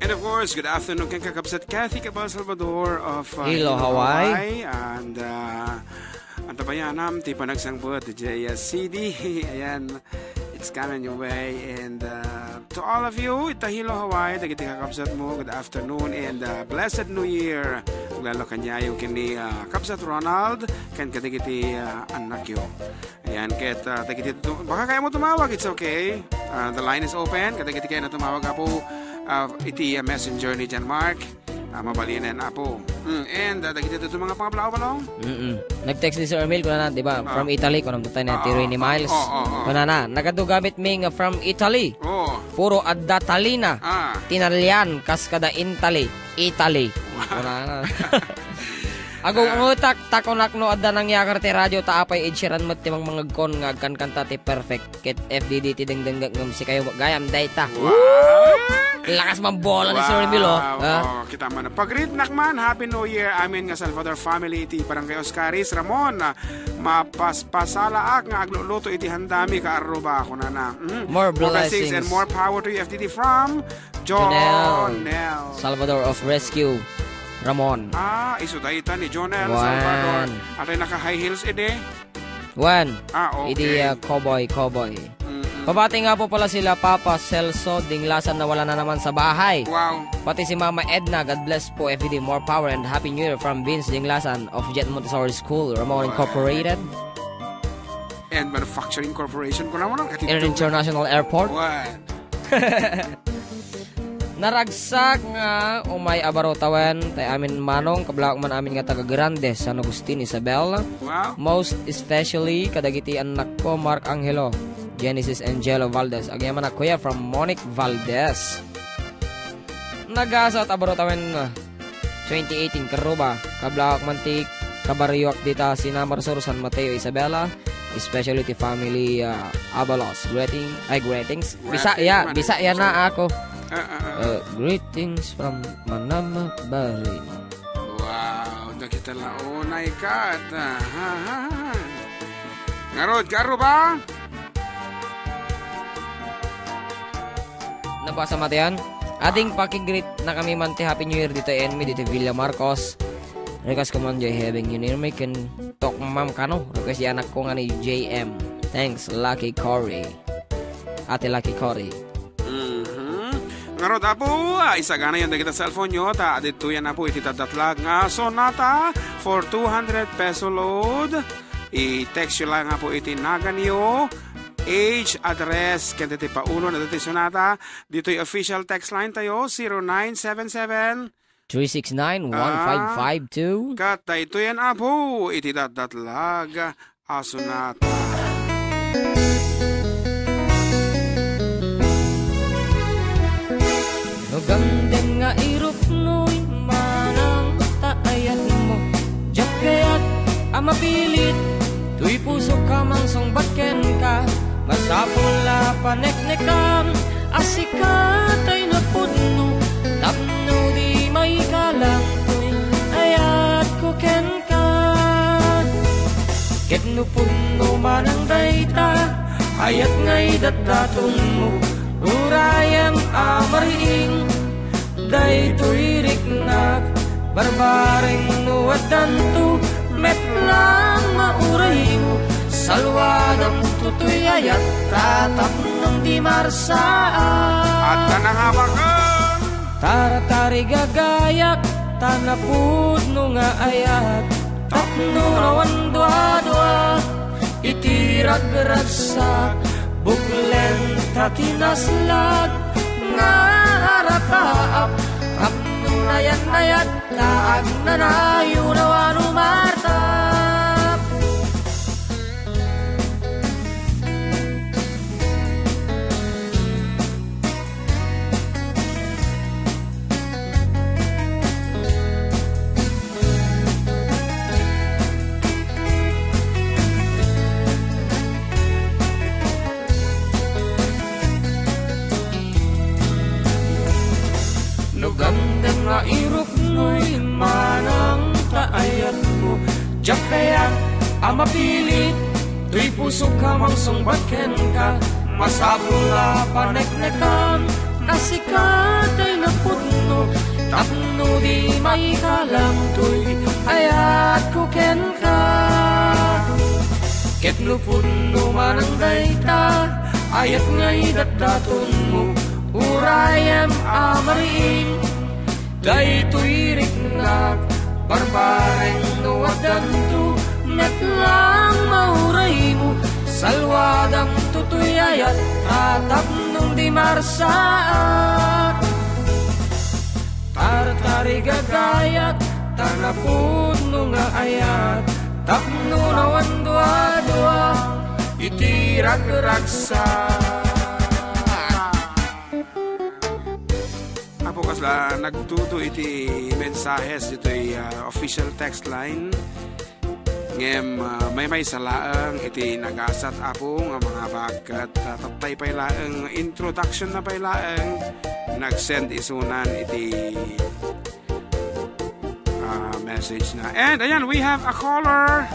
And of course, good afternoon kang kakabsat Kathy Cabal Salvador of Hilo, Hawaii. And ang tabayanam, ti panagsang buhat, DJ CD. Ayan, it's coming your way. And to all of you, ita Hilo, Hawaii, dagiti kakabsat mo, good afternoon and blessed New Year. Lalo kanya yung kini Kabsat Ronald, kan kadagiti anak yo. Ayan, ket dagiti baka kaya mo tumawag, it's okay. The line is open, kadagiti kaya na tumawag po. Iti messenger ni Jan Mark mabalinan apo and dagiti ito mga pangablaw-balaw nag-text ni Sir Emil kuna na diba from Italy kunang tutay na tiroy ni Miles kuna na nagadugamit ming from Italy puro adda talina tinalyan kas kada Italy kuna na agong utak takonak no adda nang yakar ti radio taapay Ed met timang mga kon nga kan kanta ti perfect ket FDD ti dengdeng ngam si kayo gayam dayta lakas mambola ni Sir Emil kita man pagread nakman happy new year amin nga Salvador family iti barangay Oscaris Ramon mapaspasalaak nga agluluto iti handami ka aruba ako na more blessings and more power to you FDD from Jonel Salvador of Rescue Ramon. Iso dayta ni Jonel Salvador. At ay naka-high heels ide? One. Okay. Idi cowboy. Pabati nga po pala sila Papa Celso Dinglasan na wala na naman sa bahay. Wow. Pati si Mama Edna, God bless po FD, more power and Happy New Year from Vince Dinglasan of Jet Montessori School, Ramon Incorporated. And Manufacturing Corporation ko naman. International Airport. What? Naragsak nga umay abarotawan tay amin manong kablaok man amin nga taga Grande San Agustin Isabel. Wow. Most especially kadagiti anak ko Mark Angelo, Genesis Angelo Valdez. Agyaman na kuya from Monique Valdez. Nagasat abarotawan 2018 karuba kablaok mantik kabariyok dita Sinamar Sur San Mateo Isabela. Especially the family Abalos. Greetings. Bisaya na ako. Greetings from Manama Bari. Wow, nakita launay ka. Ngarod, karo ba? Nabasa matiyan? Ating pakigreet na kami man ti Happy New Year dito NME dito Villa Marcos. Request ko man Jay having you near me can talk ma'am kano. Request yung anak ko nga ni JM. Thanks, Lucky Cory. Ate Lucky Cory. Ngarod po, isa gana yung kita cellphone nyo, dito yan na po ititatlag nga sonata for 200 peso load. I-text nyo lang nga po itinagan nyo, age, address, kaya dito pa ulo na dito sonata. Dito yung official text line tayo, 0977 369-1552. Kata ito yan po, ititatlag sonata. Gandeng nga irop no'y manang taayan mo. Diyak kaya't amapilit, tuy puso ka mang songbatken ka. Masapula paneknekan, asikat ay napudno. Tapno di may kalang tuy, ayat ko ken ka. Ketno pudno manang dayta, ayat ngay dataton mo. Urayang amaring daytoy riknak barbaring nuwadan to metlang mauray mo salwadang tutoy ayat tatap ng di marsaan at tanahawakan taratari gagayak tanapud no nga ayat tapno rawan dua-dua itirag-ragsak buklen tatinaslag nga harakaap tapno na yan taag na nayo nawan umartap Gandeng nga irok no'y manang taayat mo. Diyak kaya amapilit, tuy puso ka mang sungbatken ka. Masabula paneknekan, asikat ay napudno, tapno di may kalamtoy, ayat ko ken ka. Ket no pudno man ang dayta, ayat ngay datdaton mo, urayam amarin, daytoy riknap, barbareng no wadanto, net lang mauray mo, salwadang tutoy ayat, tatap nung di marsaat. Tartari gagayat, tanapod nung nga ayat, tapno nawan dua-dua, itirag-ragsa. Apo kasla nagtuto iti mensahes ito'y official text line. Ngem may salaang iti nagasat apo nga mga bagat tatay pay laeng introduction na pay laeng nag-send isunan iti message na. And ayan, we have a caller.